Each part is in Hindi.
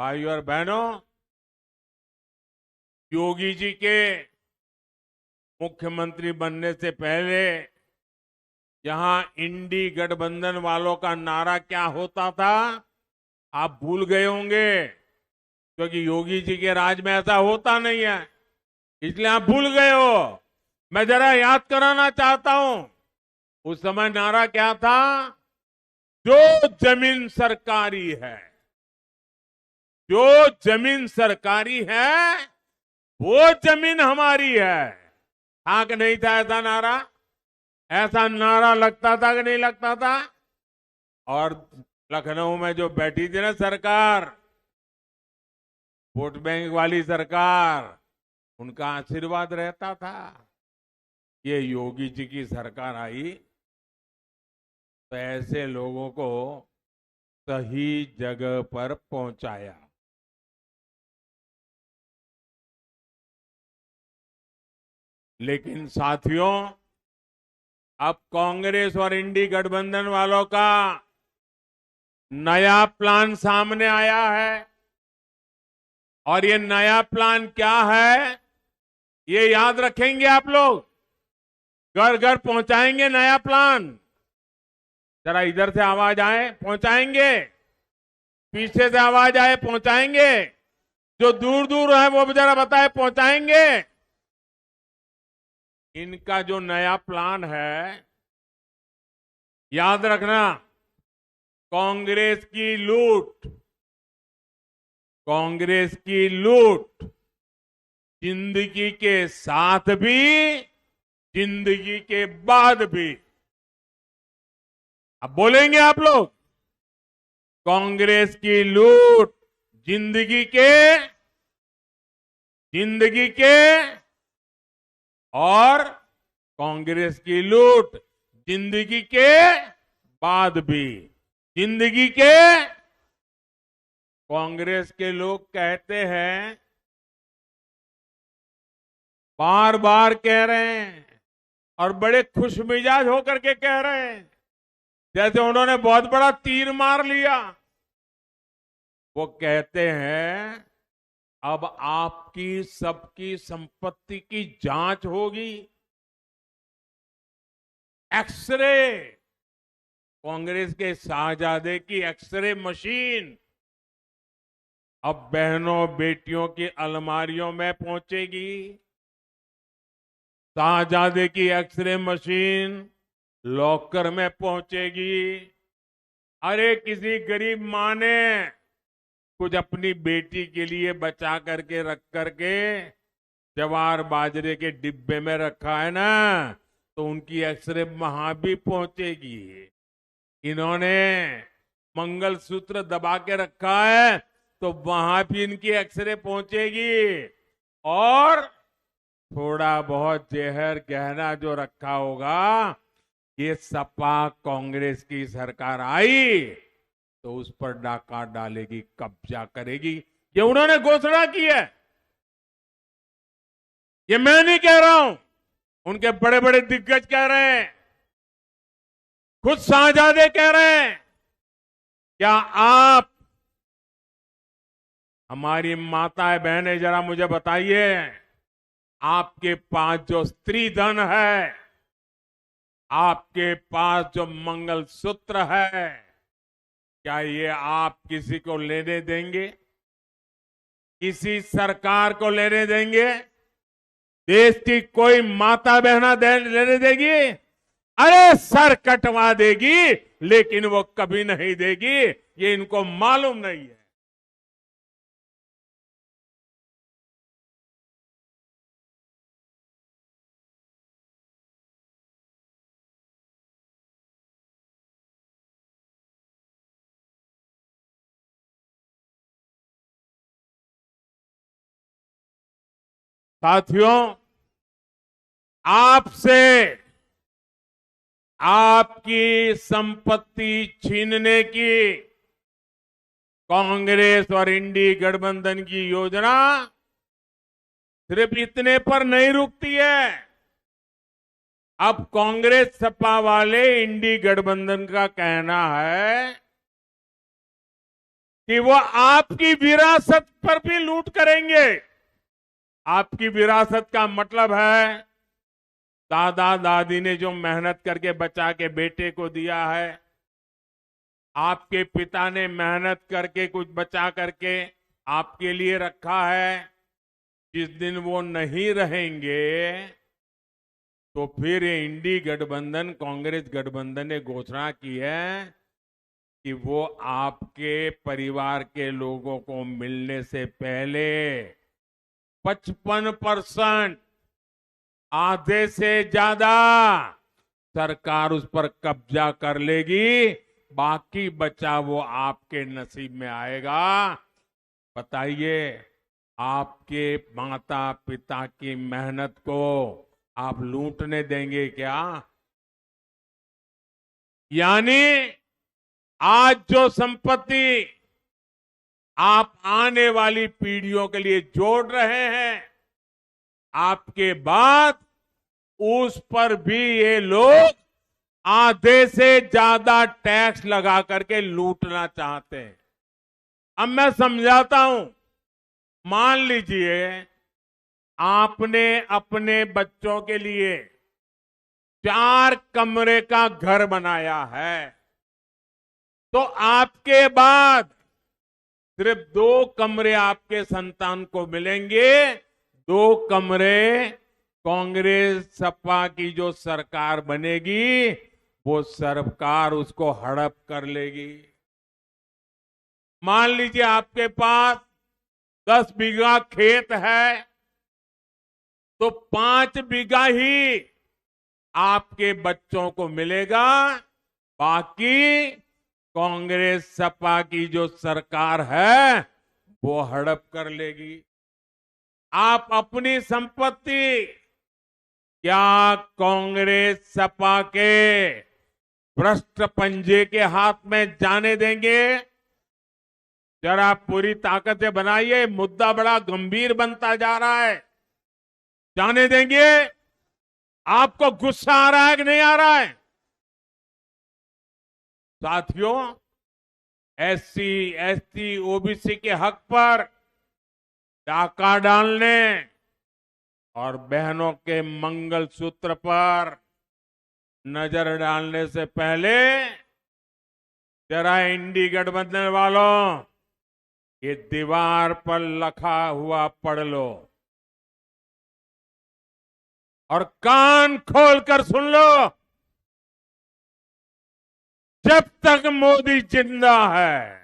भाइयों और बहनों, योगी जी के मुख्यमंत्री बनने से पहले यहां इंडी गठबंधन वालों का नारा क्या होता था, आप भूल गए होंगे। क्योंकि योगी जी के राज में ऐसा होता नहीं है, इसलिए आप भूल गए हो। मैं जरा याद कराना चाहता हूं, उस समय नारा क्या था? जो जमीन सरकारी है, जो जमीन सरकारी है, वो जमीन हमारी है। था कि नहीं था ऐसा नारा? ऐसा नारा लगता था कि नहीं लगता था? और लखनऊ में जो बैठी थी ना सरकार, वोट बैंक वाली सरकार, उनका आशीर्वाद रहता था। ये योगी जी की सरकार आई तो ऐसे लोगों को सही जगह पर पहुंचाया। लेकिन साथियों, अब कांग्रेस और इंडी गठबंधन वालों का नया प्लान सामने आया है। और ये नया प्लान क्या है, ये याद रखेंगे आप लोग। घर घर पहुंचाएंगे नया प्लान। जरा इधर से आवाज आए, पहुंचाएंगे। पीछे से आवाज आए, पहुंचाएंगे। जो दूर दूर है वो भी जरा बताए, पहुंचाएंगे। इनका जो नया प्लान है, याद रखना, कांग्रेस की लूट, कांग्रेस की लूट जिंदगी के साथ भी, जिंदगी के बाद भी। अब बोलेंगे आप लोग, कांग्रेस की लूट जिंदगी के और कांग्रेस की लूट जिंदगी के बाद भी। जिंदगी के, कांग्रेस के लोग कहते हैं, बार बार कह रहे हैं और बड़े खुशमिजाज होकर के कह रहे हैं, जैसे उन्होंने बहुत बड़ा तीर मार लिया। वो कहते हैं अब आपकी सबकी संपत्ति की जांच होगी। एक्सरे, कांग्रेस के शाहजादे की एक्सरे मशीन अब बहनों बेटियों की अलमारियों में पहुंचेगी। शाहजादे की एक्सरे मशीन लॉकर में पहुंचेगी। अरे किसी गरीब मां ने कुछ अपनी बेटी के लिए बचा करके रख करके जवार बाजरे के डिब्बे में रखा है ना, तो उनकी एक्सरे वहां भी पहुंचेगी। इन्होंने मंगलसूत्र दबा के रखा है, तो वहां भी इनकी एक्सरे पहुंचेगी। और थोड़ा बहुत जहर गहना जो रखा होगा, ये सपा कांग्रेस की सरकार आई तो उस पर डाका डालेगी, कब्जा करेगी। ये उन्होंने घोषणा की है, ये मैं नहीं कह रहा हूं, उनके बड़े बड़े दिग्गज कह रहे हैं, खुद शाहजादे कह रहे हैं। क्या आप, हमारी माताएं बहनें, जरा मुझे बताइए, आपके पास जो स्त्री धन है, आपके पास जो मंगलसूत्र है, क्या ये आप किसी को लेने देंगे? किसी सरकार को लेने देंगे? देश की कोई माता बहना लेने देगी? अरे सर कटवा देगी, लेकिन वो कभी नहीं देगी। ये इनको मालूम नहीं है। साथियों, आपसे आपकी संपत्ति छीनने की कांग्रेस और इंडी गठबंधन की योजना सिर्फ इतने पर नहीं रुकती है। अब कांग्रेस सपा वाले इंडी गठबंधन का कहना है कि वो आपकी विरासत पर भी लूट करेंगे। आपकी विरासत का मतलब है दादा दादी ने जो मेहनत करके बचा के बेटे को दिया है, आपके पिता ने मेहनत करके कुछ बचा करके आपके लिए रखा है। जिस दिन वो नहीं रहेंगे तो फिर ये इंडी गठबंधन, कांग्रेस गठबंधन ने घोषणा की है कि वो आपके परिवार के लोगों को मिलने से पहले 55%, आधे से ज्यादा सरकार उस पर कब्जा कर लेगी। बाकी बचा वो आपके नसीब में आएगा। बताइए, आपके माता पिता की मेहनत को आप लूटने देंगे क्या? यानी आज जो संपत्ति आप आने वाली पीढ़ियों के लिए जोड़ रहे हैं, आपके बाद उस पर भी ये लोग आधे से ज्यादा टैक्स लगा करके लूटना चाहते हैं। अब मैं समझाता हूं। मान लीजिए आपने अपने बच्चों के लिए 4 कमरे का घर बनाया है, तो आपके बाद सिर्फ 2 कमरे आपके संतान को मिलेंगे। 2 कमरे कांग्रेस सपा की जो सरकार बनेगी, वो सरकार उसको हड़प कर लेगी। मान लीजिए आपके पास 10 बीघा खेत है, तो 5 बीघा ही आपके बच्चों को मिलेगा। बाकी कांग्रेस सपा की जो सरकार है वो हड़प कर लेगी। आप अपनी संपत्ति क्या कांग्रेस सपा के भ्रष्ट पंजे के हाथ में जाने देंगे? जरा पूरी ताकत से बनाइए। मुद्दा बड़ा गंभीर बनता जा रहा है। जाने देंगे? आपको गुस्सा आ रहा है कि नहीं आ रहा है? साथियों, एससी, एसटी, ओबीसी के हक पर डाका डालने और बहनों के मंगलसूत्र पर नजर डालने से पहले जरा इंडी गठबंधन वालों, ये दीवार पर लिखा हुआ पढ़ लो और कान खोलकर सुन लो। जब तक मोदी जिंदा है,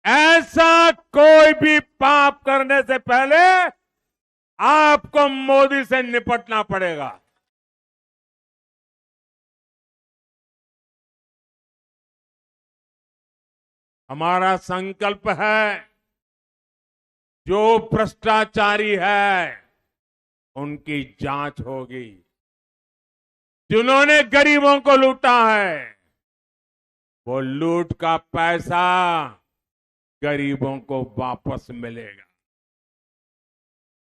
ऐसा कोई भी पाप करने से पहले आपको मोदी से निपटना पड़ेगा। हमारा संकल्प है, जो भ्रष्टाचारी है उनकी जांच होगी। जिन्होंने गरीबों को लूटा है, वो लूट का पैसा गरीबों को वापस मिलेगा।